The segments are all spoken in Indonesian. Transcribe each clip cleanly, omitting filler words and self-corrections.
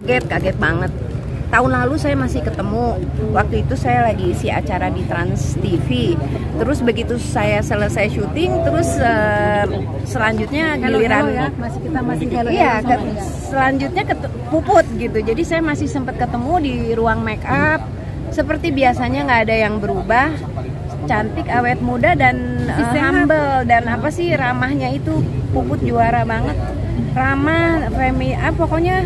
Kaget banget. Tahun lalu saya masih ketemu. Waktu itu saya lagi isi acara di Trans TV. Terus begitu saya selesai syuting, terus selanjutnya giliran ya, masih iya, selanjutnya Puput gitu. Jadi saya masih sempat ketemu di ruang make up. Seperti biasanya nggak ada yang berubah. Cantik, awet muda dan humble dan apa sih ramahnya itu Puput juara banget. Ramah, pokoknya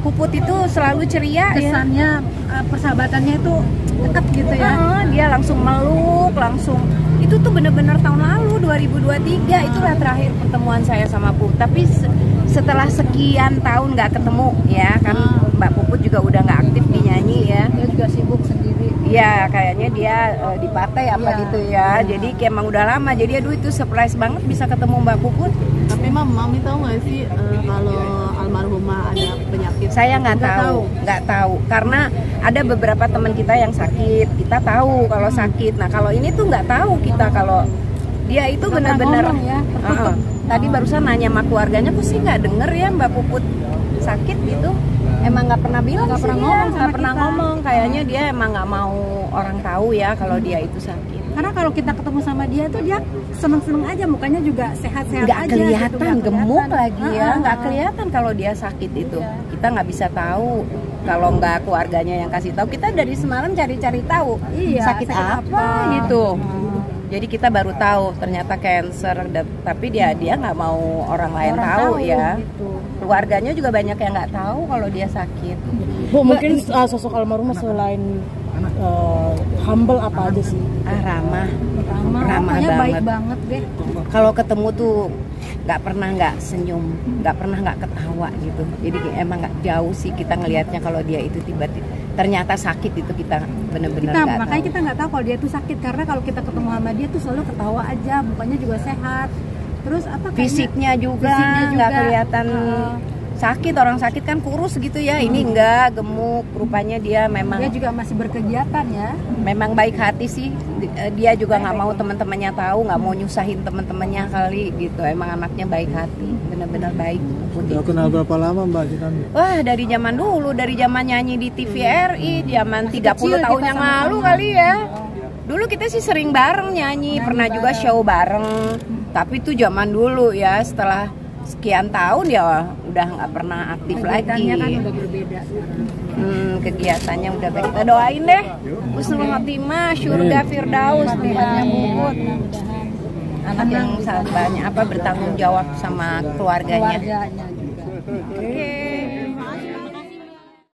Puput itu selalu ceria. Kesannya ya. Persahabatannya itu dekat gitu ya. Dia langsung meluk, langsung. Itu tuh bener-bener tahun lalu 2023 itulah terakhir pertemuan saya sama Puput. Tapi setelah sekian tahun nggak ketemu ya kan, Mbak Puput juga udah nggak aktif di nyanyi ya. Dia juga sibuk sendiri. Ya kayaknya dia di partai apa gitu ya. Jadi emang udah lama. Jadi aduh itu surprise banget bisa ketemu Mbak Puput. Tapi Mami tahu nggak sih kalau almarhumah ada penyakit? Saya nggak tahu karena ada beberapa teman kita yang sakit. Kita tahu kalau sakit. Nah kalau ini tuh nggak tahu kita kalau dia itu benar-benar. Ya, tadi barusan nanya sama keluarganya, kok sih nggak denger ya Mbak Puput sakit gitu. Emang nggak pernah bilang, nggak pernah ngomong. Kayaknya dia emang nggak mau orang tahu ya kalau dia itu sakit. Karena kalau kita ketemu sama dia tuh dia seneng-seneng aja, mukanya juga sehat-sehat aja. Nggak kelihatan gitu, gemuk lagi ya, nggak kelihatan kalau dia sakit itu. Kita nggak bisa tahu kalau nggak keluarganya yang kasih tahu. Kita dari semalam cari-cari tahu sakit apa gitu. Jadi kita baru tahu ternyata cancer, tapi dia nggak mau orang lain tahu ya. Gitu. Keluarganya juga banyak yang nggak tau kalau dia sakit. Bu, mungkin sosok almarhumah selain humble apa aja sih? Ramah banget. Baik banget deh. Kalau ketemu tuh nggak pernah nggak senyum, nggak pernah nggak ketawa gitu. Jadi emang nggak jauh sih kita ngelihatnya kalau dia itu tiba-tiba ternyata sakit itu kita bener-bener nggak tahu. Makanya kita nggak tahu kalau dia tuh sakit karena kalau kita ketemu sama dia tuh selalu ketawa aja, mukanya juga sehat. Terus apa? Fisiknya juga nggak kelihatan sakit. Orang sakit kan kurus gitu ya. Ini enggak, gemuk. Rupanya dia memang. Dia juga masih berkegiatan ya. Memang baik hati sih. Dia juga nggak mau teman-temannya tahu, nggak mau nyusahin teman-temannya kali gitu. Emang anaknya baik hati, benar-benar baik. Udah kenal berapa lama Mbak kita? Wah dari zaman dulu, dari zaman nyanyi di TVRI, zaman 30 tahun yang lalu kali ya. Dulu kita sih sering bareng nyanyi, pernah juga show bareng. Tapi itu zaman dulu ya, setelah sekian tahun ya udah nggak pernah aktif lagi. Kan udah berbeda. Kegiatannya udah baik. Kita doain deh husnul khotimah, syurga firdaus tempatnya Puput. Anak yang sangat banyak bertanggung jawab sama keluarganya. Juga.